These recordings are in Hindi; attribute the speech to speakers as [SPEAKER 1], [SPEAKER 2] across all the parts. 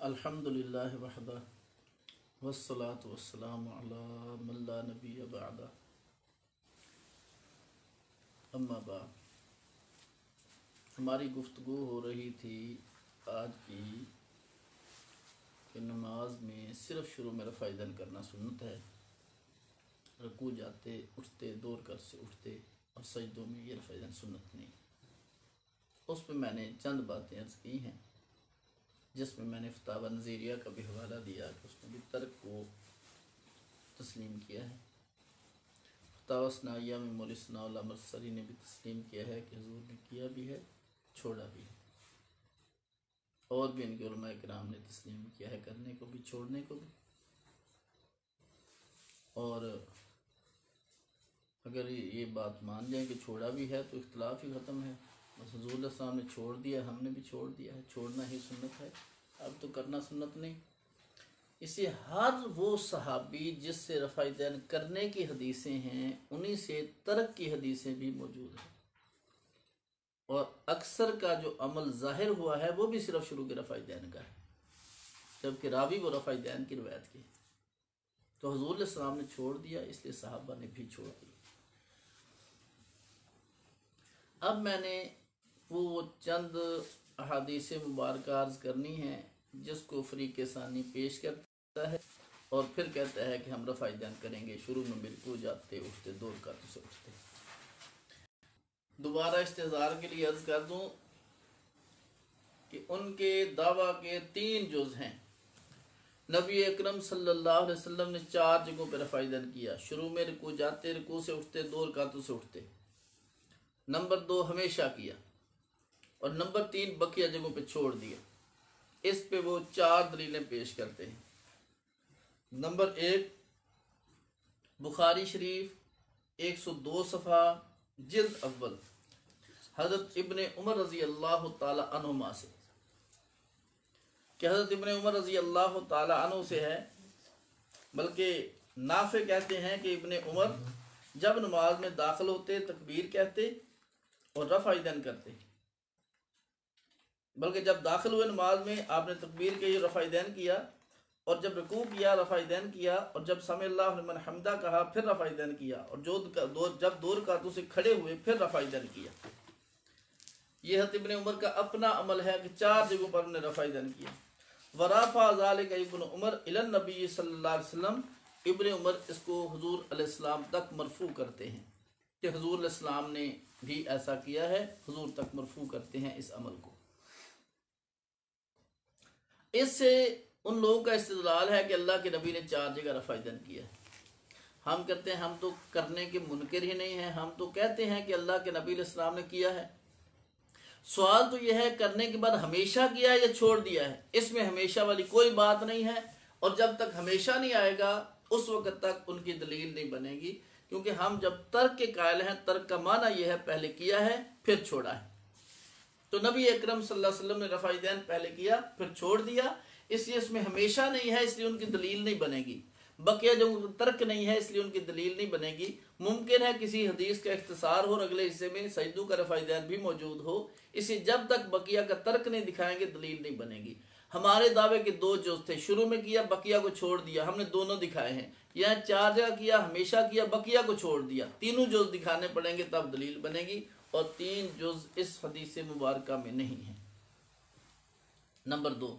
[SPEAKER 1] अल्हम्दुलिल्लाहि वहदा वस्सलातु वस्सलामु अला मन ला नबिय्य बअदा अम्मा बाद। हमारी गुफ्तगू हो रही थी आज की कि नमाज में सिर्फ शुरू में रफ़ाइदन करना सुन्नत है, रुकू जाते उठते दो रकात से उठते और सजदों में ये रफ़ाइदन सुन्नत नहीं। उस पर मैंने चंद बातें अर्ज़ की हैं, जिसमें मैंने फतावा नज़ीरिया का भी हवाला दिया कि उसने भी तर्क को तस्लीम किया है। फतावा सनाइया में मौलवी सनाउल्लाह मरसरी ने भी तस्लीम किया है कि हुज़ूर ने किया भी है, छोड़ा भी है, और भी इनके उलमा किराम ने तस्लीम किया है, करने को भी छोड़ने को भी। और अगर ये बात मान जाए कि छोड़ा भी है तो इख्तिलाफ ही ख़त्म है। बस हुज़ूर सल्लल्लाहु अलैहि वसल्लम ने छोड़ दिया, हमने भी छोड़ दिया है, छोड़ना ही सुन्नत है, अब तो करना सुन्नत नहीं। इसे हर वो सहाबी जिससे रफ़ाइदैन करने की हदीसें हैं, उन्हीं से तर्क की हदीसें भी मौजूद हैं, और अक्सर का जो अमल ज़ाहिर हुआ है वो भी सिर्फ शुरू के रफ़ाइदैन का है, जबकि रावी वो रफ़ाइदैन की रवायत की। तो हुज़ूर सल्लल्लाहु अलैहि वसल्लम ने छोड़ दिया, इसलिए सहाबा ने भी छोड़ दिया। अब मैंने वो चंद अहादीस मुबारक अर्ज़ करनी है जिसको फ़रीक़ सानी पेश करता है और फिर कहता है कि हम रफ़ाइदैन करेंगे शुरू में बिल्कुल जाते उठते दो रकातों से उठते। दोबारा इस्तेज़ार के लिए अर्ज़ कर दूँ कि उनके दावा के 3 जुज़ हैं। नबी अकरम सल्लल्लाहु अलैहि वसल्लम ने 4 जगहों पर रफ़ाइदैन किया, शुरू में रुकू जाते रुकू से उठते दो रकातों से उठते। नंबर 2 हमेशा किया, और नंबर 3 बकिया जगहों पे छोड़ दिया। इस पे वो 4 दलीलें पेश करते हैं। नंबर 1 बुखारी शरीफ 102 सफ़ा जिल्द अव्वल हज़रत इब्ने उमर रज़ी अल्लाह ताला अन्हुमा से, कि हज़रत इब्ने उमर रज़ी अल्लाह ताला अन्हु से है, बल्कि नाफे कहते हैं कि इब्ने उमर जब नमाज में दाखिल होते तकबीर कहते और रफ़ाइदैन करते, बल्कि जब दाखिल हुए नमाज में आपने तकबीर के रफ़ाइदैन किया, और जब रुकू किया रफ़ाइदैन किया, और जब समी अल्लाहु लिमन हमिदा कहा फिर रफ़ाइदैन किया, और जब दो रकातों से खड़े हुए फिर रफ़ाइदैन किया। यह हज़रत इब्ने उमर का अपना अमल है कि 4 जगहों पर उन्होंने रफ़ाइदैन किया। वराफ़ा ज़ालिका इब्ने उमर इलन नबी सल्लल्लाहु अलैहि वसल्लम, इब्ने उमर इसको हुज़ूर अलैहिस्सलाम तक मरफ़ू करते हैं कि हुज़ूर अलैहिस्सलाम ने भी ऐसा किया है, हुज़ूर तक मरफ़ू करते हैं इस अमल को। इससे उन लोगों का इस्तिदलाल है कि अल्लाह के नबी ने 4 जगह रफ़ाइदैन किया है। हम कहते हैं हम तो करने के मुनकिर ही नहीं हैं, हम तो कहते हैं कि अल्लाह के नबी अलैहिस्सलाम ने किया है। सवाल तो यह है करने के बाद हमेशा किया है या छोड़ दिया है। इसमें हमेशा वाली कोई बात नहीं है, और जब तक हमेशा नहीं आएगा उस वक़्त तक उनकी दलील नहीं बनेगी, क्योंकि हम जब तर्क के कायल हैं, तर्क का माना यह है पहले किया है फिर छोड़ा है। तो नबी अकरम सल्लल्लाहु अलैहि वसल्लम ने रफ़ाइदैन पहले किया फिर छोड़ दिया, इसलिए इसमें हमेशा नहीं है, इसलिए उनकी दलील नहीं बनेगी। बकिया जो तर्क नहीं है इसलिए उनकी दलील नहीं बनेगी। मुमकिन है किसी हदीस का इख्तिसार हो और अगले हिस्से में सजदों का रफ़ाइदैन भी मौजूद हो, इसे जब तक बकिया का तर्क नहीं दिखाएंगे दलील नहीं बनेगी। हमारे दावे के 2 जुज़ थे, शुरू में किया बकिया को छोड़ दिया, हमने दोनों दिखाए हैं। यहाँ 4 जगह किया, हमेशा किया, बकिया को छोड़ दिया, तीनों जुज़ दिखाने पड़ेंगे तब दलील बनेगी, और 3 जुज़ इस हदीस मुबारका में नहीं है। नंबर 2,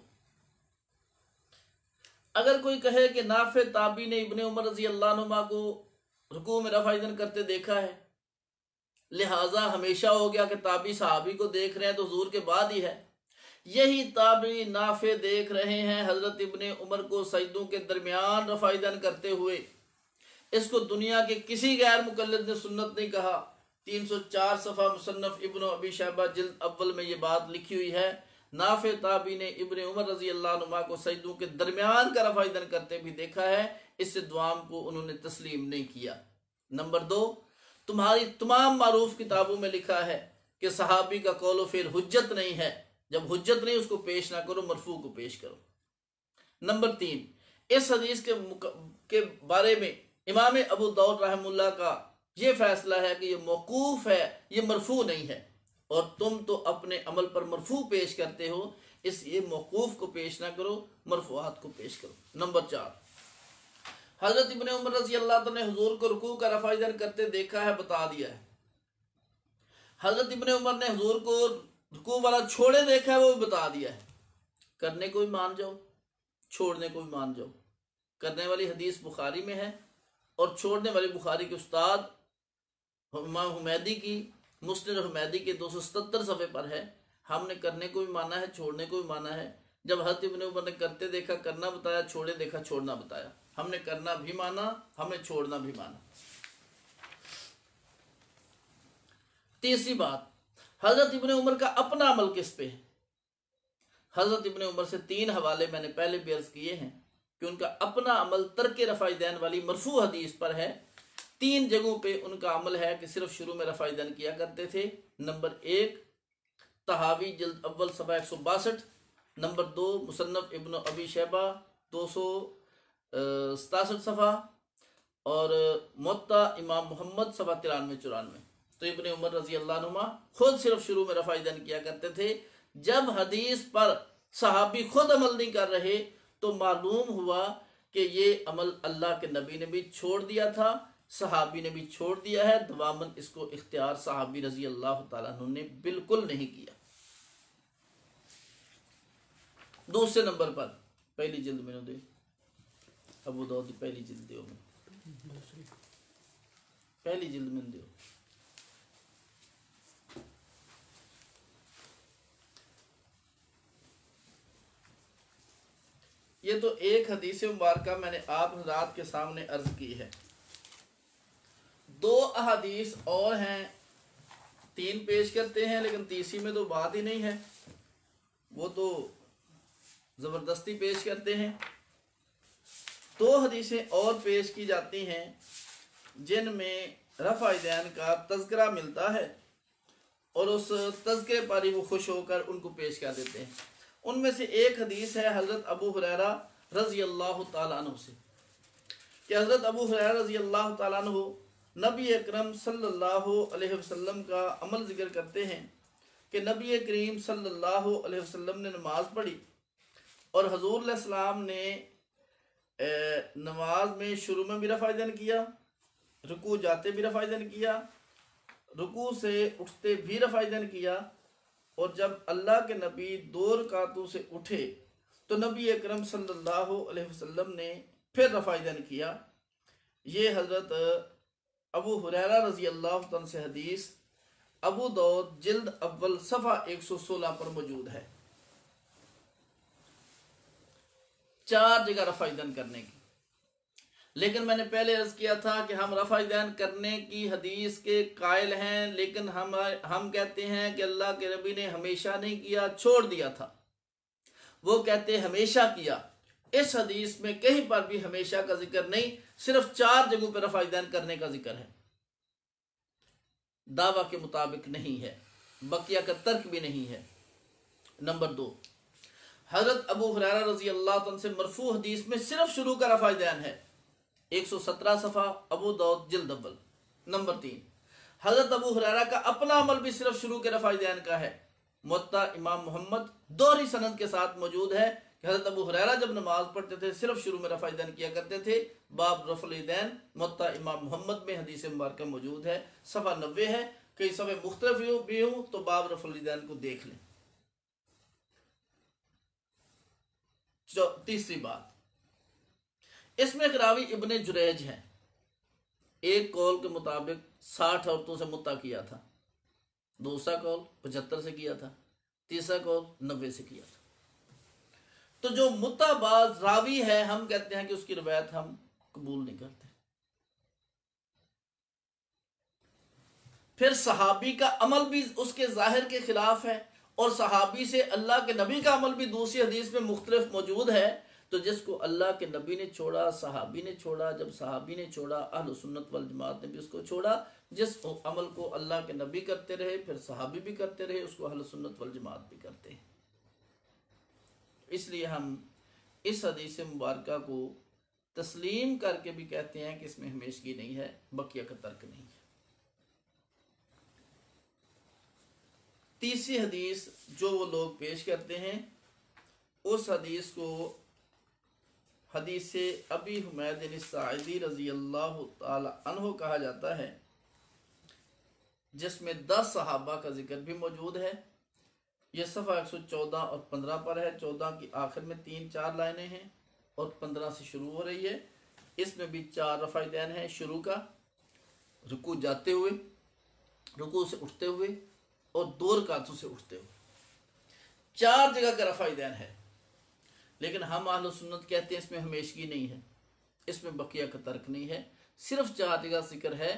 [SPEAKER 1] अगर कोई कहे कि नाफे ताबी ने इब्ने उमर रज़ी अल्लाह अन्हुमा को रुकू में रफ़ाइदैन करते देखा है, लिहाजा हमेशा हो गया कि ताबी सहाबी को देख रहे हैं तो हुज़ूर के बाद ही है। यही ताबी नाफे देख रहे हैं हज़रत इब्ने उमर को सजदों के दरमियान रफ़ाइदैन करते हुए। इसको दुनिया के किसी गैर मुकल्लिद ने सुन्नत नहीं कहा। 304 सफ़ा मुसन्नफ इब्न अबी शैबा जिल्द अव्वल में ये बात लिखी हुई है। नाफे ताबी ने इब्ने उमर रज़ी अल्लाह अन्हुमा को सजदों के दरमियान का रफ़ाइदैन करते भी देखा है, इससे दुआम को उन्होंने तस्लीम नहीं किया। नंबर 2, तुम्हारी तमाम मारूफ किताबों में लिखा है कि सहाबी का कौल फ़िल हुज्जत नहीं है, जब हुज्जत नहीं उसको पेश ना करो, मरफू को पेश करो। नंबर 3, इस हदीस के बारे में इमाम अबू दाऊद रहमुल्लाह का ये फैसला है कि ये मौकूफ है, ये मरफू नहीं है, और तुम तो अपने अमल पर मरफू पेश करते हो। इसलिए मौकूफ को पेश ना करो, मरफूआत को पेश करो। नंबर 4, हजरत इब्ने उमर रजी अल्लाह तआला ने हुजूर को रुकू का रफ़ा इधर करते देखा है, बता दिया है। हजरत इब्ने उमर ने हुजूर को रुकू वाला छोड़े देखा है, वो भी बता दिया है। करने को भी मान जाओ, छोड़ने को भी मान जाओ। करने वाली हदीस बुखारी में है और छोड़ने वाली बुखारी के उस्ताद इमाम हुमैदी की मुस्नद हुमैदी के 277 सफ़े पर है। हमने करने को भी माना है, छोड़ने को भी माना है। जब हज़रत इब्ने उमर ने करते देखा करना बताया, छोड़े देखा छोड़ना बताया। हमने करना भी माना, हमने छोड़ना भी माना। तीसरी बात, हजरत इब्ने उमर का अपना अमल किस पे है? हजरत इब्ने उमर से 3 हवाले मैंने पहले भी अर्ज किए हैं कि उनका अपना अमल तर्क रफ़ा दैन वाली मरफू हदीस पर है। 3 जगहों पे उनका अमल है कि सिर्फ शुरू में रफ़ा दैन किया करते थे। नंबर 1 तहावी जिल्द अव्वल सफ़ा 162, नंबर 2 मुसन्नफ इब्न अबी शैबा 267 सफ़ा और मुत्ता इमाम मोहम्मद सफ़ा 93-94। तो इब्ने उमर रजी अल्लाह अनुमा खुद सिर्फ शुरू में रफ़ा दैन किया करते थे। जब हदीस पर सहाबी खुद अमल नहीं कर रहे तो मालूम हुआ कि ये अमल अल्लाह के नबी ने भी छोड़ दिया था, सहाबी ने भी छोड़ दिया है। दवामन इसको इख्तियार सहाबी रजी अल्लाह तआला अन्हु ने बिल्कुल नहीं किया। दूसरे नंबर पर पहली जिल्द में दे अबू दाऊद पहली जिल्द दो में पहली जिल्द में दो। ये तो एक हदीस मुबारका मैंने आप हज़रात के सामने अर्ज की है। 2 अहादीस और हैं, 3 पेश करते हैं, लेकिन तीसरी में तो बात ही नहीं है, वो तो ज़बरदस्ती पेश करते हैं। 2 हदीसें और पेश की जाती हैं जिनमें रफ़ा दैन का तज़किरा मिलता है और उस तज़किरे पर ही वो खुश होकर उनको पेश कर देते हैं। उनमें से एक हदीस है हज़रत अबू हुरैरा रज़ी अल्लाह तआला अन्हु से कि हज़रत अबू हुरैरा रज़ी अल्लाह तआला अन्हु नबी अकरम सल्लल्लाहु अलैहि वसल्लम का अमल जिक्र करते हैं कि नबी करीम सल्लल्लाहु अलैहि वसल्लम ने नमाज पढ़ी और हुज़ूर अलैहि सलाम ने नमाज में शुरू में भी रफ़ा दैन किया, रुकू जाते भी रफ़ा दैन किया, रुकू से उठते भी रफ़ा दैन किया, और जब अल्लाह के नबी 2 रकातों से उठे तो नबी अकरम सल्लल्लाहु अलैहि वसल्लम ने फिर रफ़ा दैन किया। ये हज़रत अबू हुरैरा रज़ी अल्लाह तआला से हदीस अबू दाऊद जिल्द अव्वल सफ़ा 116 पर मौजूद है। 4 जगह रफ़ा दैन करने की। लेकिन मैंने पहले अर्ज किया था कि हम रफ़ा दैन करने की हदीस के कायल हैं, लेकिन हम कहते हैं कि अल्लाह के नबी ने हमेशा नहीं किया, छोड़ दिया था। वो कहते हमेशा किया। इस हदीस में कहीं पर भी हमेशा का जिक्र नहीं, सिर्फ 4 जगहों पर रफ़ा दैन करने का जिक्र है। दावा के मुताबिक नहीं है, बकिया का तर्क भी नहीं है। नंबर 2, हज़रत अबू हुरैरा रज़ी अल्लाह तआला से मरफू हदीस में सिर्फ शुरू का रफ़ा दैन है, 117 सफ़ा अबू दाऊद जिल्द अव्वल। नंबर 3, हज़रत अबू हुरैरा का अपना अमल भी सिर्फ शुरू के रफ़ा दैन का है। मुत्ता इमाम मोहम्मद दोहरी सनद के साथ मौजूद है कि हज़रत अबू हुरैरा जब नमाज पढ़ते थे सिर्फ शुरू में रफ़ा दैन किया करते थे। बाब रफ़ुल दैन मुत्ता इमाम मोहम्मद में हदीस मुबारक मौजूद है, सफ़ा 90 है। कई सफ़े मुख्तलिफ भी हूँ तो बाब रफ़ुल दैन को देख लें। तीसरी बात, इसमें एक रावी इब्ने जुरैज हैं। एक कौल के मुताबिक 60 औरतों से मुत्ता किया था, दूसरा कौल 75 से किया था, तीसरा कौल 90 से किया था। तो जो मुत्ताबाज रावी है हम कहते हैं कि उसकी रिवायत हम कबूल नहीं करते। फिर सहाबी का अमल भी उसके जाहिर के खिलाफ है और सहाबी से अल्लाह के नबी का अमल भी दूसरी हदीस में मुख्तलिफ मौजूद है। तो जिसको अल्लाह के नबी ने छोड़ा सहाबी ने छोड़ा, जब सहाबी ने छोड़ा अहले सुन्नत वल जमात ने भी उसको छोड़ा। जिस अमल को अल्लाह के नबी करते रहे फिर सहाबी भी करते रहे, उसको अहले सुन्नत वल जमात भी करते हैं। इसलिए हम इस हदीस मुबारका को तस्लीम करके भी कहते हैं कि इसमें हमेशगी नहीं है, बकिया का तर्क नहीं है। तीसरी हदीस जो वो लोग पेश करते हैं उस हदीस को हदीस अबी हुमैद साइदी रजी अल्लाह ताला अन्हु कहा जाता है, जिसमें 10 सहाबा का जिक्र भी मौजूद है। यह सफ़ा 114 और 15 पर है। 14 की आखिर में 3-4 लाइनें हैं और 15 से शुरू हो रही है। इसमें भी 4 रफ़ाइदैन है। शुरू का रुकू जाते हुए, रुकू से उठते हुए और 2 रकातों से उठते हुए, 4 जगह का रफ़ाइदैन है। लेकिन हम अहले सुन्नत कहते हैं इसमें हमेशगी नहीं है, इसमें बकिया का तर्क नहीं है, सिर्फ 4 जगह जिक्र है।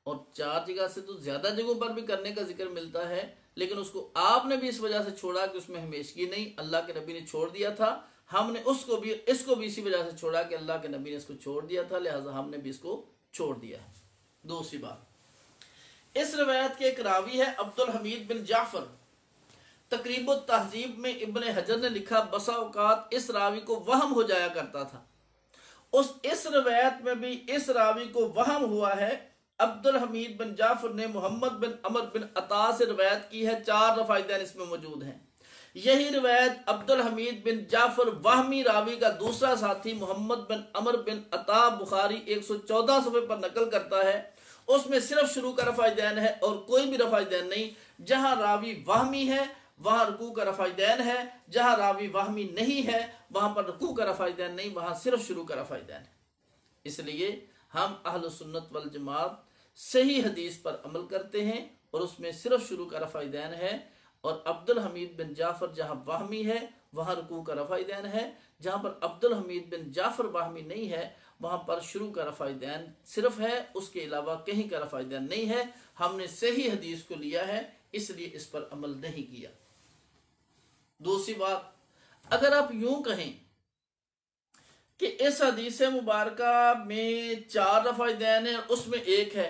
[SPEAKER 1] और 4 जगह से तो ज्यादा जगहों पर भी करने का जिक्र मिलता है, लेकिन उसको आपने भी इस वजह से छोड़ा कि उसमें हमेशगी नहीं, अल्लाह के नबी ने छोड़ दिया था। हमने इसको भी इसी वजह से छोड़ा कि अल्लाह के नबी ने इसको छोड़ दिया था, लिहाजा हमने भी इसको छोड़ दिया है। दूसरी बात, इस रवायत के एक रावी है अब्दुल हमीद बिन जाफर। तकरीब तहजीब में इब्ने हजर ने लिखा, बसा औकात इस रावी को वहम हो जाया करता था। इस रवायत में भी इस रावी को वहम हुआ है। अब्दुल हमीद बिन जाफर ने मोहम्मद बिन अमर बिन अता से रवायत की है। 4 रफ़ाइदैन इसमें मौजूद हैं। यही रवायत अब्दुल हमीद बिन जाफर वाहमी रावी का दूसरा साथी मोहम्मद बिन अमर बिन अता बुखारी 114 सफ़े पर नकल करता है। उसमें सिर्फ शुरू का रफ़ाइदैन है और कोई भी रफ़ाइदैन नहीं। जहां रावी वाहमी है वहां रुकू का रफ़ाइदैन है, जहां रावी वाहमी नहीं है वहां पर रुकू का रफ़ाइदैन नहीं, वहां सिर्फ शुरू का रफ़ाइदैन है। इसलिए हम अहले सुन्नत वल जमात सही हदीस पर अमल करते हैं और उसमें सिर्फ शुरू का रफ़ाइदैन है। और अब्दुल हमीद बिन जाफर जहां वाहमी है वहां रुकू का रफ़ाइदैन है, जहां पर अब्दुल हमीद बिन जाफर वाहमी नहीं है वहां पर शुरू का रफ़ाइदैन सिर्फ है, उसके अलावा कहीं का रफ़ाइदैन नहीं है। हमने सही हदीस को लिया है, इसलिए इस पर अमल नहीं किया। दूसरी बात, अगर आप यूं कहें कि इस हदीस मुबारका में 4 रफ़ाइदैन है उसमें एक है,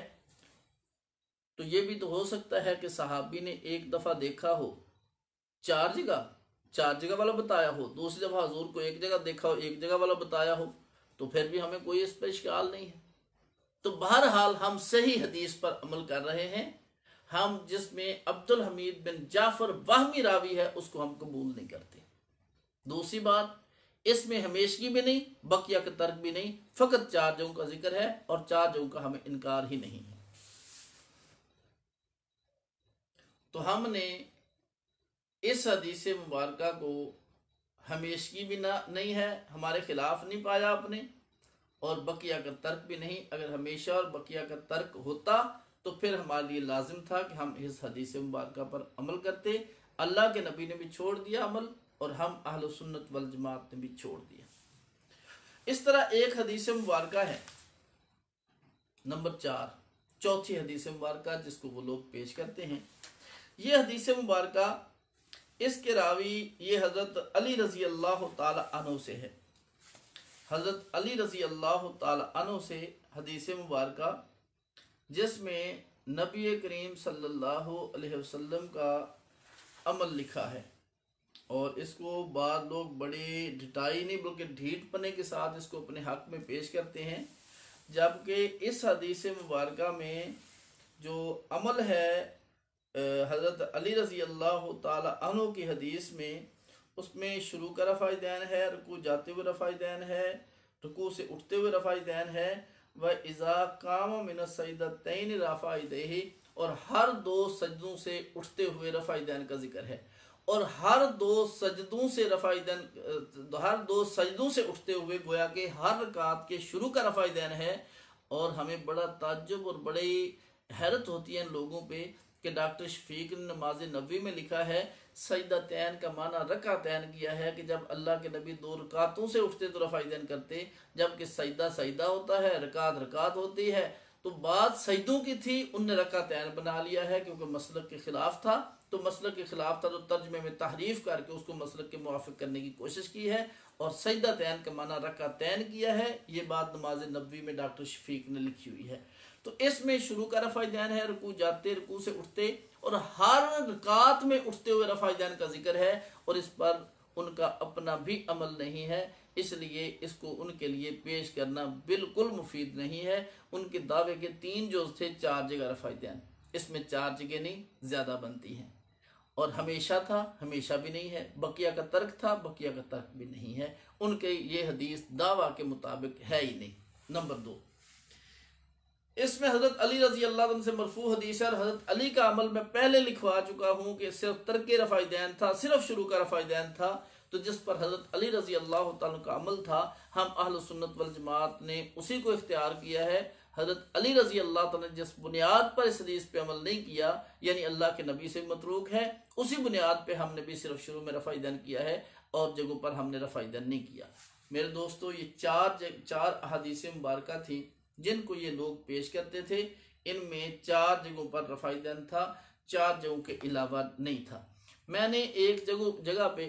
[SPEAKER 1] तो ये भी तो हो सकता है कि सहाबी ने एक दफा देखा हो 4 जगह वाला बताया हो, दूसरी दफा हजूर को एक जगह देखा हो, एक जगह वाला बताया हो, तो फिर भी हमें कोई इस पर इश्काल नहीं है। तो बहरहाल हम सही हदीस पर अमल कर रहे हैं। हम जिसमें अब्दुल हमीद बिन जाफर वाहमी रावी है उसको हम कबूल नहीं करते। दूसरी बात, इसमें हमेशगी भी नहीं, बकिया का तर्क भी नहीं, फकत 4 जगहों का जिक्र है और 4 जगहों का हमें इनकार ही नहीं है। तो हमने इस हदीस मुबारका को हमेशगी भी नहीं है, हमारे खिलाफ नहीं पाया आपने, और बकिया का तर्क भी नहीं। अगर हमेशा और बकिया का तर्क होता तो फिर हमारे लिए लाजिम था कि हम इस हदीस मुबारका पर अमल करते। अल्लाह के नबी ने भी छोड़ दिया अमल और हम अहले सुन्नत वल जमात ने भी छोड़ दिया। इस तरह एक हदीस मुबारका है नंबर 4, चौथी हदीस मुबारका जिसको वो लोग पेश करते हैं। ये हदीस मुबारका, इसके रावी ये हजरत अली रजी अल्लाह ताला अन्हु से है। हजरत अली रजी अल्लाह ताला अन्हु से हदीस मुबारका जिसमें नबी करीम सल्लल्लाहु अलैहि वसल्लम का अमल लिखा है, और इसको बाद लोग बड़े ढिठाई नहीं बल्कि ढीठपने के साथ इसको अपने हक में पेश करते हैं। जबकि इस हदीस मुबारका में जो अमल है हज़रत अली रज़ी अल्लाह ताला अन्हु की हदीस में, उसमें शुरू का रफ़ाइदैन है, रुकू जाते हुए रफ़ाइदैन है, रुकू से उठते हुए रफ़ाइदैन है, व इज़ा काम मिन सजदतैन रफ़ाइदैहि, और हर 2 सजदों से उठते हुए रफ़ाइदैन का जिक्र है। और हर 2 सजदों से हर 2 सजदों से उठते हुए गोया के हर रकात के शुरू का रफ़ाइदैन है। और हमें बड़ा ताज्जुब और बड़ी हैरत होती है इन लोगों पे कि डॉक्टर शफीक ने नमाज नबी में लिखा है सजदतैन का माना रकातैन किया है कि जब अल्लाह के नबी 2 रकातों से उठते तो रफ़ाइदैन करते, जबकि सजदा होता है, रकात होती है। तो बात सजदों की थी, उनने रकातैन बना लिया है क्योंकि मसलक के खिलाफ था। तो मसलक के खिलाफ था तो तर्जमे में तहरीफ करके उसको मसलक के मुवाफिक करने की कोशिश की है और सजदतैन का माना रकातैन किया है। ये बात नमाज नबी में डॉक्टर शफीक ने लिखी हुई है। तो इसमें शुरू का रफ़ाइदैन है, रुकू जाते, रुकू से उठते, और हर रकात में उठते हुए रफ़ाइदैन का जिक्र है, और इस पर उनका अपना भी अमल नहीं है, इसलिए इसको उनके लिए पेश करना बिल्कुल मुफीद नहीं है। उनके दावे के 3 जुज़ थे, 4 जगह रफ़ाइदैन, इसमें 4 जगह नहीं ज़्यादा बनती हैं। और हमेशा था, हमेशा भी नहीं है। बकिया का तर्क था, बकिया का तर्क भी नहीं है। उनके ये हदीस दावा के मुताबिक है ही नहीं। नंबर 2, इसमें हजरत अली रजी अल्लाह अन्हु से मरफू हदीस है और हजरत अली का अमल मैं पहले लिखवा चुका हूँ कि सिर्फ तर्क रफ़ाइदैन था, सिर्फ शुरू का रफ़ाइदैन था। तो जिस पर हजरत अली रजी अल्लाह तआला का अमल था, हम अहल सुन्नत वल जमात ने उसी को इख्तियार किया है। हजरत अली रजी अल्लाह तआला ने जिस बुनियाद पर इस हदीस पे अमल नहीं किया, यानी अल्लाह के नबी से मतरूक है, उसी बुनियाद पे हमने भी सिर्फ शुरू में रफ़ाइदैन किया है और जगहों पर हमने रफ़ाइदैन नहीं किया। मेरे दोस्तों, ये चार अहादीस मुबारका थी जिनको ये लोग पेश करते थे। इनमें 4 जगहों पर रफ़ाइदैन था, 4 जगहों के अलावा नहीं था। मैंने एक जगह पे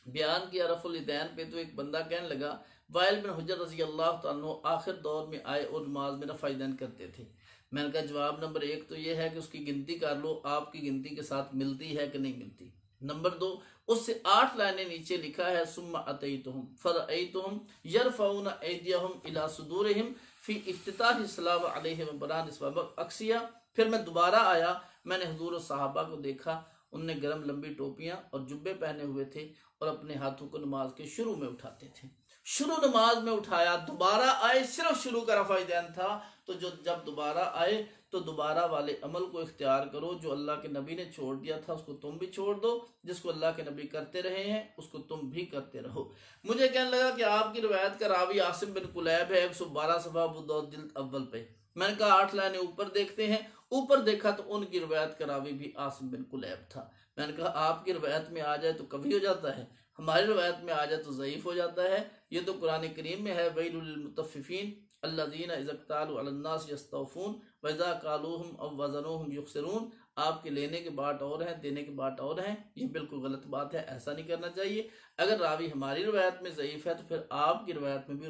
[SPEAKER 1] बयान किया रफ़ुल यदैन पे, तो एक बंदा कहने लगा वाइल बिन हुज्र रज़ी अल्लाह तआला अन्हु आखिर दौर में आए और नमाज में रफ़ाइदैन करते थे। मैंने कहा जवाब नंबर 1 तो ये है कि उसकी गिनती कर लो, आपकी गिनती के साथ मिलती है कि नहीं मिलती। नंबर 2, उससे 8 लाइनें नीचे लिखा है सुम्मा अतैतुहुम फरअयतुहुम यरफ़ऊना ऐदियहुम इला सुदूरिहिम फी इफ्तिताह सलाव अलैहि व बरान इसबाब अक्सिया। फिर मैं दोबारा आया, मैंने हुजूर और सहाबा को देखा, उनने गर्म लंबी टोपियां और जुब्बे पहने हुए थे और अपने हाथों को नमाज के शुरू में उठाते थे। शुरू नमाज में उठाया, दोबारा आए, सिर्फ शुरू का रफ़ाइदैन था। तो जब दोबारा आए तो दोबारा वाले अमल को इख्तियार करो। जो अल्लाह के नबी ने छोड़ दिया था उसको तुम भी छोड़ दो, जिसको अल्लाह के नबी करते रहे हैं उसको तुम भी करते रहो। मुझे कहने लगा कि आपकी रवायत का रावी आसिम बिन कुलैब है 112 सफ़ा अबू दाऊद जिल्द अव्वल पे। मैंने कहा 8 लाइनें ऊपर देखते हैं। ऊपर देखा तो उनकी रवायत का रावी भी आसिम बिन कुलैब था। मैंने कहा आपकी रवायत में आ जाए तो कभी हो जाता है, हमारी रवायत में आ जाए तो ज़ईफ़ हो जाता है। ये तो कुरान करीम में है, वैलुल लिल मुतफ़्फ़िफ़ीन अल्लज़ीना इज़ा क़तालू अलन्नास यस्तौफ़ून व इज़ा कालूहुम अव वज़नूहुम युख़सिरून। आपके लेने के बाट और हैं, देने के बाट और हैं। ये बिल्कुल गलत बात है, ऐसा नहीं करना चाहिए। अगर रावी हमारी रवायत में ज़ईफ़ है तो फिर आपकी रवायत में भी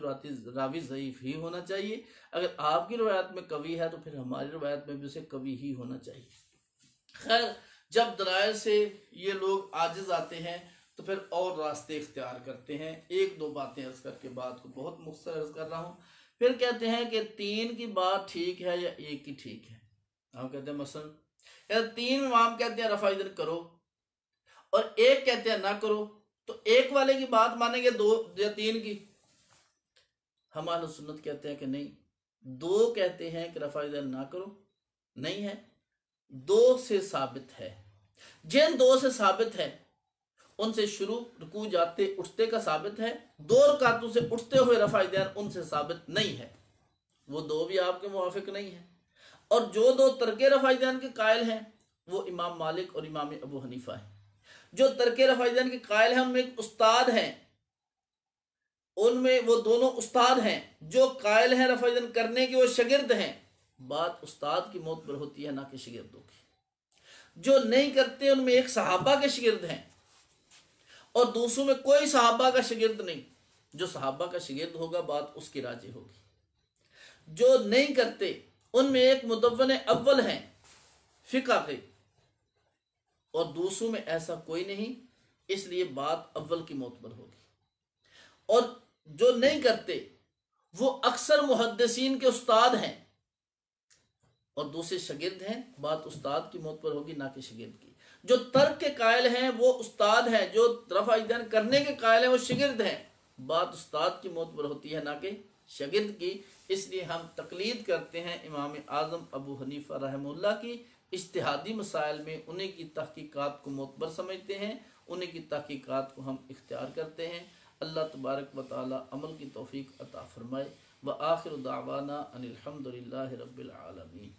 [SPEAKER 1] रावी ज़ईफ़ ही होना चाहिए। अगर आपकी रवायत में कवी है तो फिर हमारी रवायत में भी उसे कवी ही होना चाहिए। खैर, जब दलाइल से ये लोग आजिज आते हैं तो फिर और रास्ते इख्तियार करते हैं। 1-2 बातें अर्ज करके बात को बहुत मुख्तसर अर्ज कर रहा हूँ। फिर कहते हैं कि 3 की बात ठीक है या 1 की ठीक है। हम कहते हैं मसलन 3 इमाम कहते हैं रफ़ाइदैन करो और 1 कहते हैं ना करो, तो 1 वाले की बात मानेंगे 2 या 3 की? हम अहले सुन्नत कहते हैं कि नहीं, 2 कहते हैं कि रफ़ाइदैन ना करो, नहीं है, 2 से साबित है। जिन 2 से साबित है उनसे शुरू रुकू जाते उठते का साबित है। 2 रकातों से उठते हुए रफ़ाइदैन उनसे साबित नहीं है, वो 2 भी आपके मुवाफिक नहीं है। और जो 2 तर्के रफ़ाइदैन के कायल हैं वो इमाम मालिक और इमाम अबू हनीफा है। जो तर्के रफ़ाइदैन के कायल हैं उनमें एक उस्ताद हैं, उनमें वो दोनों उस्ताद हैं। जो कायल हैं रफ़ाइदैन करने के वो शागिर्द हैं। बात उस्ताद की मौत पर होती है, ना कि शागिर्दों की। जो नहीं करते उनमें एक सहाबा के शागिर्द हैं और दूसरों में कोई सहाबा का शागिर्द नहीं। जो सहाबा का शागिर्द होगा बात उसकी राजी होगी। जो नहीं करते उनमें एक मुदव्वन अव्वल हैं फिक़ह के और दूसरों में ऐसा कोई नहीं, इसलिए बात अव्वल की मौत पर होगी। और जो नहीं करते वो अक्सर मुहद्दिसीन के उस्ताद हैं और दूसरे शागिर्द हैं, बात उस्ताद की मौत पर होगी, ना कि शागिर्द की। जो तर्क के कायल हैं वो उस्ताद हैं, जो रफ़ाइदैन करने के कायल हैं वो शागिर्द हैं, बात उस्ताद की मौत पर होती है, ना कि शागिर्द की। इसलिए हम तकलीद करते हैं इमाम आज़म अबू हनीफा रहमतुल्लाह की। इज्तिहादी मसाइल में उन्हीं की तहकीकात को मोतबर समझते हैं, उन्हीं की तहकीकात को हम इख्तियार करते हैं। अल्लाह तबारक व तआला अमल की तौफीक अता फरमाए। व आखिर दावाना अनिल हम्दुलिल्लाहि रब्बिल आलमीन।